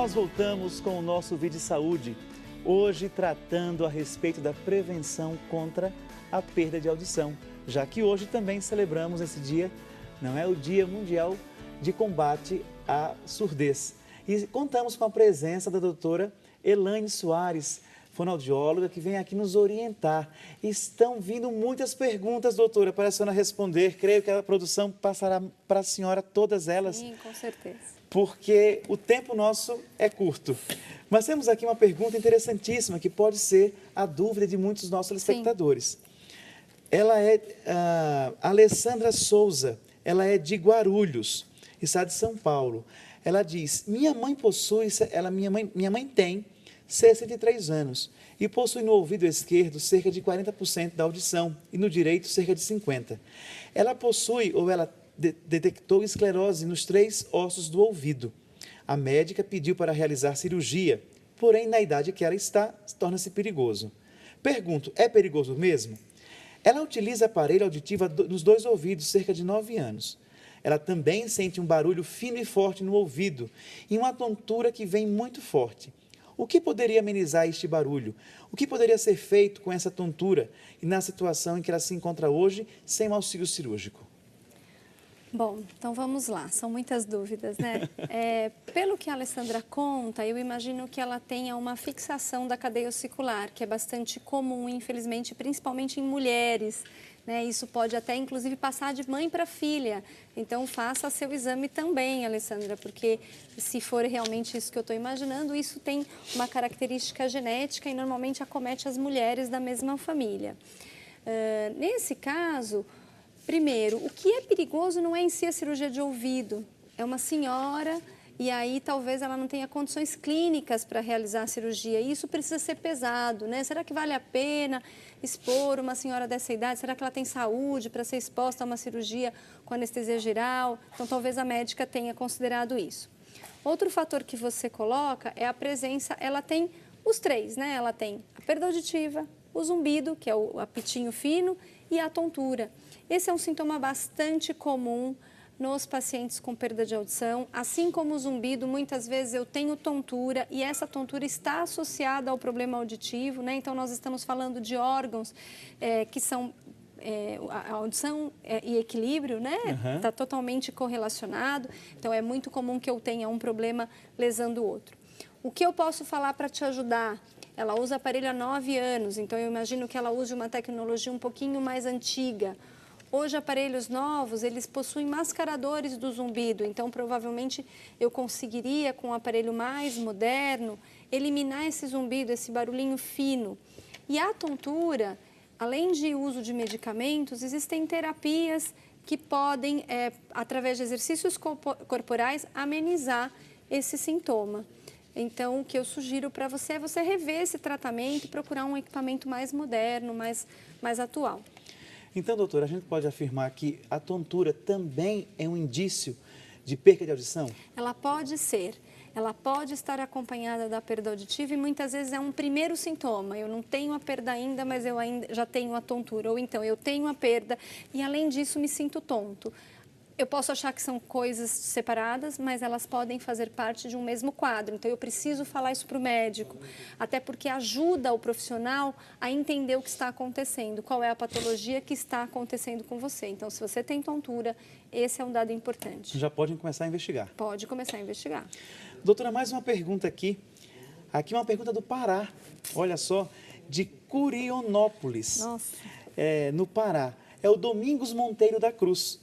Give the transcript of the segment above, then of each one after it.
nós voltamos com o nosso vídeo de saúde, hoje tratando a respeito da prevenção contra a perda de audição, já que hoje também celebramos esse dia, não é o Dia Mundial de Combate à Surdez. E contamos com a presença da doutora Elaine Soares, fonoaudióloga, que vem aqui nos orientar. Estão vindo muitas perguntas, doutora, para a senhora responder. Creio que a produção passará para a senhora todas elas. Sim, com certeza. Porque o tempo nosso é curto. Mas temos aqui uma pergunta interessantíssima, que pode ser a dúvida de muitos dos nossos telespectadores. Ela é a Alessandra Souza, ela é de Guarulhos, estado de São Paulo. Ela diz, minha mãe tem 63 anos e possui no ouvido esquerdo cerca de 40% da audição e no direito cerca de 50%. Ela possui ou ela detectou esclerose nos 3 ossos do ouvido. A médica pediu para realizar cirurgia, porém na idade que ela está, torna-se perigoso. Pergunto, é perigoso mesmo? Ela utiliza aparelho auditivo nos 2 ouvidos cerca de 9 anos. Ela também sente um barulho fino e forte no ouvido e uma tontura que vem muito forte. O que poderia amenizar este barulho? O que poderia ser feito com essa tontura e na situação em que ela se encontra hoje sem um auxílio cirúrgico? Bom, então vamos lá, são muitas dúvidas, né? Pelo que a Alessandra conta, eu imagino que ela tenha uma fixação da cadeia ossicular, que é bastante comum, infelizmente, principalmente em mulheres, né? Isso pode até, inclusive, passar de mãe para filha. Então, faça seu exame também, Alessandra, porque se for realmente isso que eu estou imaginando, isso tem uma característica genética e normalmente acomete as mulheres da mesma família. Nesse caso, primeiro, o que é perigoso não é em si a cirurgia de ouvido, é uma senhora e aí talvez ela não tenha condições clínicas para realizar a cirurgia e isso precisa ser pesado, né? Será que vale a pena expor uma senhora dessa idade? Será que ela tem saúde para ser exposta a uma cirurgia com anestesia geral? Então talvez a médica tenha considerado isso. Outro fator que você coloca é a presença, ela tem os 3, né? Ela tem a perda auditiva, o zumbido, que é o apitinho fino, e a tontura. Esse é um sintoma bastante comum nos pacientes com perda de audição, assim como o zumbido, muitas vezes eu tenho tontura e essa tontura está associada ao problema auditivo, né? Então nós estamos falando de órgãos que são a audição e equilíbrio, né? Está totalmente correlacionado, então é muito comum que eu tenha um problema lesando o outro. O que eu posso falar para te ajudar? Ela usa aparelho há 9 anos, então eu imagino que ela use uma tecnologia um pouquinho mais antiga. Hoje, aparelhos novos, eles possuem mascaradores do zumbido, então provavelmente eu conseguiria, com um aparelho mais moderno, eliminar esse zumbido, esse barulhinho fino. E a tontura, além de uso de medicamentos, existem terapias que podem, através de exercícios corporais, amenizar esse sintoma. Então, o que eu sugiro para você é você rever esse tratamento e procurar um equipamento mais moderno, mais atual. Então, doutora, a gente pode afirmar que a tontura também é um indício de perda de audição? Ela pode ser. Ela pode estar acompanhada da perda auditiva e muitas vezes é um primeiro sintoma. Eu não tenho a perda ainda, mas eu ainda já tenho a tontura. Ou então, eu tenho a perda e, além disso, me sinto tonto. Eu posso achar que são coisas separadas, mas elas podem fazer parte de um mesmo quadro. Então, eu preciso falar isso para o médico, até porque ajuda o profissional a entender o que está acontecendo, qual é a patologia que está acontecendo com você. Então, se você tem tontura, esse é um dado importante. Já podem começar a investigar. Pode começar a investigar. Doutora, mais uma pergunta aqui. Aqui uma pergunta do Pará. Olha só, de Curionópolis. Nossa. No Pará. É o Domingos Monteiro da Cruz.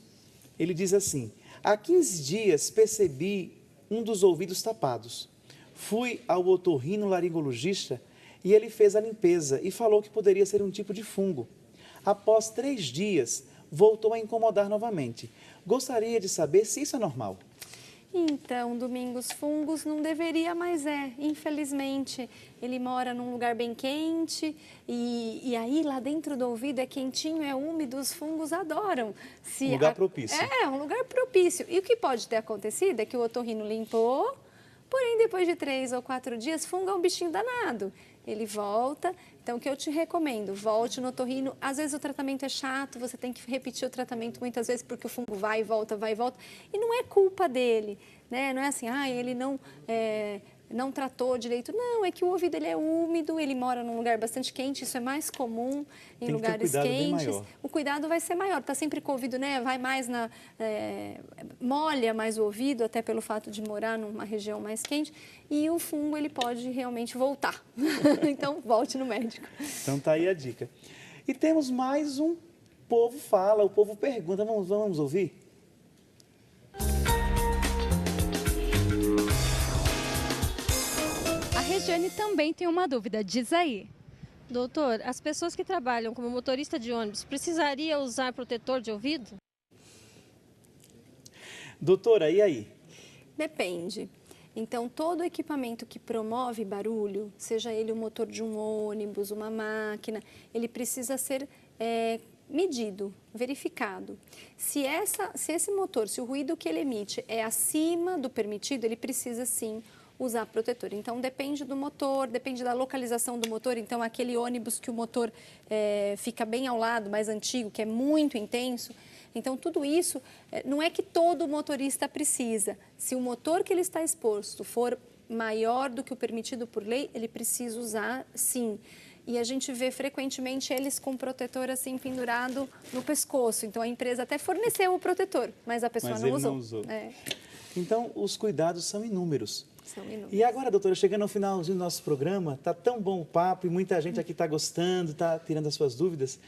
Ele diz assim, há 15 dias percebi um dos ouvidos tapados. Fui ao otorrinolaringologista e ele fez a limpeza e falou que poderia ser um tipo de fungo. Após 3 dias, voltou a incomodar novamente. Gostaria de saber se isso é normal. Então, Domingos, fungos não deveria, mas infelizmente. Ele mora num lugar bem quente e aí lá dentro do ouvido é quentinho, é úmido, os fungos adoram. Um lugar propício. Um lugar propício. E o que pode ter acontecido é que o otorrino limpou, porém depois de 3 ou 4 dias, fungo é um bichinho danado. Ele volta, então o que eu te recomendo, volte no otorrino. Às vezes o tratamento é chato, você tem que repetir o tratamento muitas vezes porque o fungo vai e volta, e não é culpa dele, né? Não é assim, ele não tratou direito. Não, é que o ouvido ele é úmido, ele mora num lugar bastante quente, isso é mais comum em lugares quentes. O cuidado vai ser maior, está sempre com o ouvido, né? Vai mais molha mais o ouvido, até pelo fato de morar numa região mais quente, e o fungo ele pode realmente voltar. Então, volte no médico. Então tá aí a dica. E temos mais um povo fala, o povo pergunta, vamos ouvir? A Regiane também tem uma dúvida, diz aí. Doutor, as pessoas que trabalham como motorista de ônibus precisariam usar protetor de ouvido? Doutora, e aí? Depende. Então, todo equipamento que promove barulho, seja ele o motor de um ônibus, uma máquina, ele precisa ser medido, verificado. Se esse motor, se o ruído que ele emite é acima do permitido, ele precisa sim usar protetor. Então, depende do motor, depende da localização do motor. Então, aquele ônibus que o motor fica bem ao lado, mais antigo, que é muito intenso. Então, tudo isso, não é que todo motorista precisa. Se o motor que ele está exposto for maior do que o permitido por lei, ele precisa usar, sim. E a gente vê frequentemente eles com protetor assim pendurado no pescoço. Então, a empresa até forneceu o protetor, mas a pessoa não usou. Não usou. Então, os cuidados são inúmeros. São inúmeros. E agora, doutora, chegando ao finalzinho do nosso programa, está tão bom o papo e muita gente aqui está gostando, está tirando as suas dúvidas.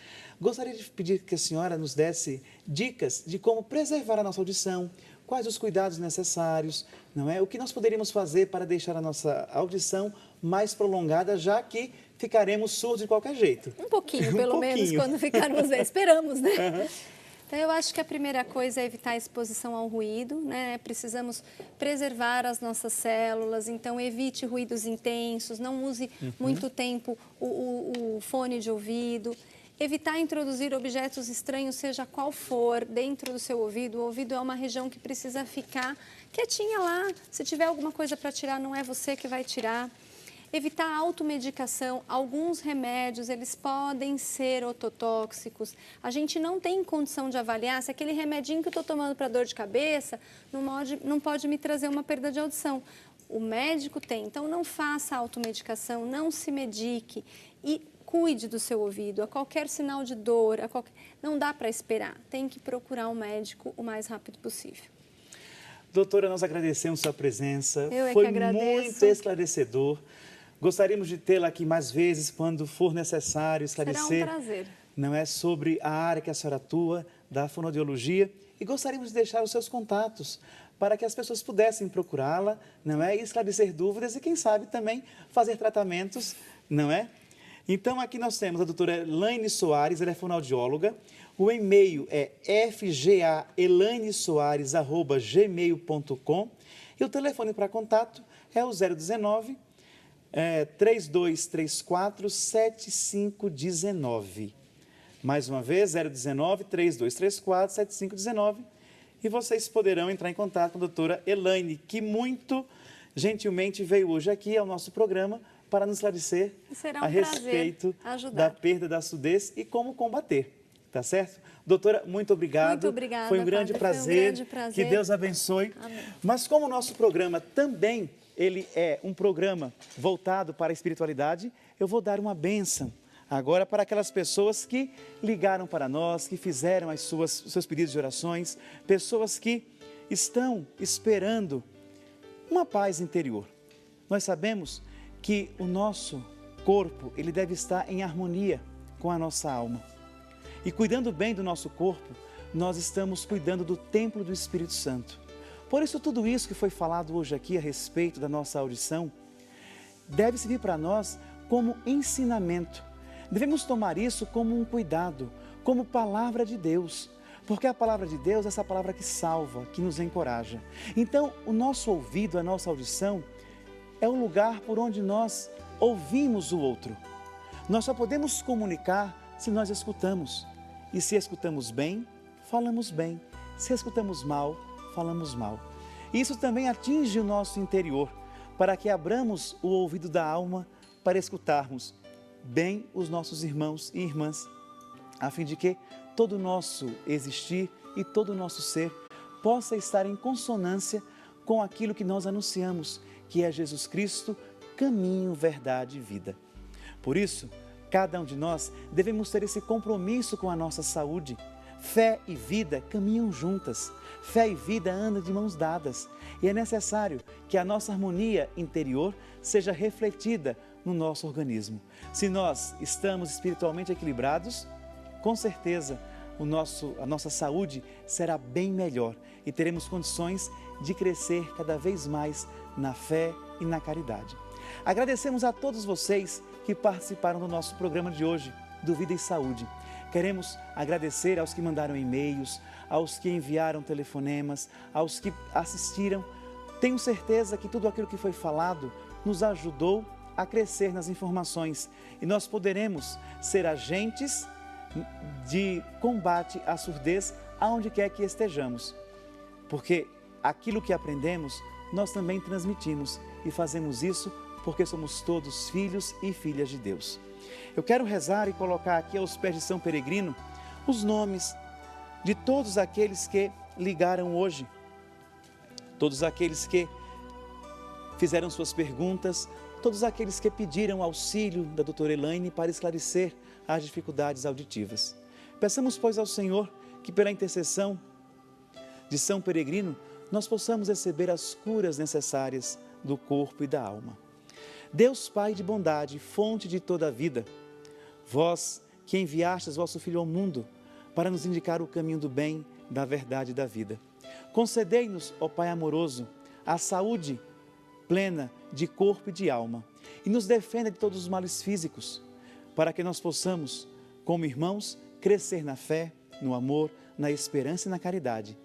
Gostaria de pedir que a senhora nos desse dicas de como preservar a nossa audição, quais os cuidados necessários, não é? O que nós poderíamos fazer para deixar a nossa audição mais prolongada, já que ficaremos surdos de qualquer jeito. Um pouquinho, pelo menos, quando ficarmos, esperamos, né? Então, eu acho que a primeira coisa é evitar a exposição ao ruído, né? Precisamos preservar as nossas células, então evite ruídos intensos, não use muito tempo o fone de ouvido. Evitar introduzir objetos estranhos, seja qual for, dentro do seu ouvido. O ouvido é uma região que precisa ficar quietinha lá. Se tiver alguma coisa para tirar, não é você que vai tirar. Evitar a automedicação. Alguns remédios, eles podem ser ototóxicos. A gente não tem condição de avaliar se aquele remedinho que eu estou tomando para dor de cabeça não pode me trazer uma perda de audição. O médico tem. Então, não faça automedicação, não se medique e cuide do seu ouvido. A qualquer sinal de dor, não dá para esperar. Tem que procurar um médico o mais rápido possível. Doutora, nós agradecemos sua presença. Foi muito esclarecedor. Gostaríamos de tê-la aqui mais vezes, quando for necessário esclarecer. Será um prazer. Não é, sobre a área que a senhora atua, da fonoaudiologia. E gostaríamos de deixar os seus contatos para que as pessoas pudessem procurá-la, não é? E esclarecer dúvidas e, quem sabe, também fazer tratamentos, não é? Então, aqui nós temos a doutora Elaine Soares, ela é fonoaudióloga. O e-mail é fgaelainesoares@gmail.com e o telefone para contato é o 019 3234 7519. Mais uma vez, 019 3234 7519. E vocês poderão entrar em contato com a doutora Elaine, que muito gentilmente veio hoje aqui ao nosso programa para nos esclarecer a respeito da perda da surdez e como combater. Tá certo? Doutora, muito obrigado. Muito obrigada. Foi um grande prazer. Que Deus abençoe. Amém. Mas como o nosso programa também ele é um programa voltado para a espiritualidade, eu vou dar uma bênção agora para aquelas pessoas que ligaram para nós, que fizeram os seus pedidos de orações, pessoas que estão esperando uma paz interior. Nós sabemos que o nosso corpo ele deve estar em harmonia com a nossa alma. E cuidando bem do nosso corpo, nós estamos cuidando do templo do Espírito Santo. Por isso, tudo isso que foi falado hoje aqui a respeito da nossa audição, deve servir para nós como ensinamento. Devemos tomar isso como um cuidado, como palavra de Deus. Porque a palavra de Deus é essa palavra que salva, que nos encoraja. Então, o nosso ouvido, a nossa audição, é o lugar por onde nós ouvimos o outro. Nós só podemos comunicar se nós escutamos. E se escutamos bem, falamos bem. Se escutamos mal, falamos mal. Isso também atinge o nosso interior, para que abramos o ouvido da alma para escutarmos bem os nossos irmãos e irmãs, a fim de que todo o nosso existir e todo o nosso ser possa estar em consonância com aquilo que nós anunciamos, que é Jesus Cristo, caminho, verdade e vida. Por isso, cada um de nós devemos ter esse compromisso com a nossa saúde. Fé e vida caminham juntas. Fé e vida andam de mãos dadas. E é necessário que a nossa harmonia interior seja refletida no nosso organismo. Se nós estamos espiritualmente equilibrados, com certeza a nossa saúde será bem melhor e teremos condições de crescer cada vez mais na fé e na caridade. Agradecemos a todos vocês que participaram do nosso programa de hoje, do Vida e Saúde. Queremos agradecer aos que mandaram e-mails, aos que enviaram telefonemas, aos que assistiram. Tenho certeza que tudo aquilo que foi falado nos ajudou a crescer nas informações e nós poderemos ser agentes de combate à surdez aonde quer que estejamos. Porque aquilo que aprendemos, nós também transmitimos e fazemos isso porque somos todos filhos e filhas de Deus. Eu quero rezar e colocar aqui aos pés de São Peregrino os nomes de todos aqueles que ligaram hoje, todos aqueles que fizeram suas perguntas, todos aqueles que pediram auxílio da doutora Elaine para esclarecer as dificuldades auditivas. Peçamos, pois, ao Senhor que pela intercessão de São Peregrino nós possamos receber as curas necessárias do corpo e da alma. Deus Pai de bondade, fonte de toda a vida, vós que enviastes vosso Filho ao mundo para nos indicar o caminho do bem, da verdade e da vida. Concedei-nos, ó Pai amoroso, a saúde plena de corpo e de alma e nos defenda de todos os males físicos, para que nós possamos, como irmãos, crescer na fé, no amor, na esperança e na caridade.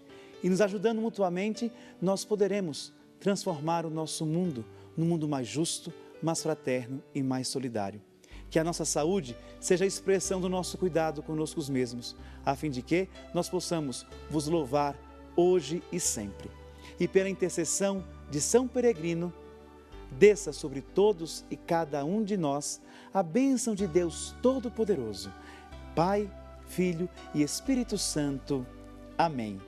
E nos ajudando mutuamente, nós poderemos transformar o nosso mundo num mundo mais justo, mais fraterno e mais solidário. Que a nossa saúde seja a expressão do nosso cuidado conosco mesmos, a fim de que nós possamos vos louvar hoje e sempre. E pela intercessão de São Peregrino, desça sobre todos e cada um de nós a bênção de Deus Todo-Poderoso, Pai, Filho e Espírito Santo. Amém.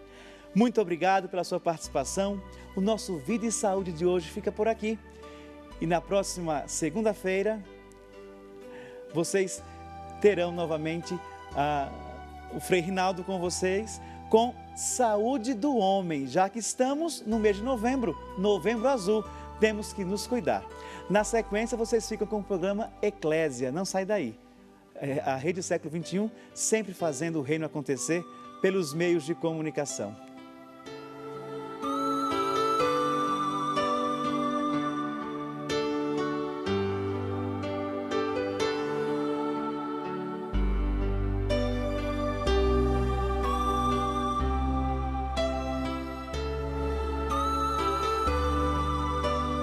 Muito obrigado pela sua participação. O nosso Vida e Saúde de hoje fica por aqui. E na próxima segunda-feira, vocês terão novamente o Frei Rinaldo com vocês, com Saúde do Homem, já que estamos no mês de novembro, Novembro Azul, temos que nos cuidar. Na sequência, vocês ficam com o programa Eclésia, não sai daí. A Rede Século XXI sempre fazendo o reino acontecer pelos meios de comunicação.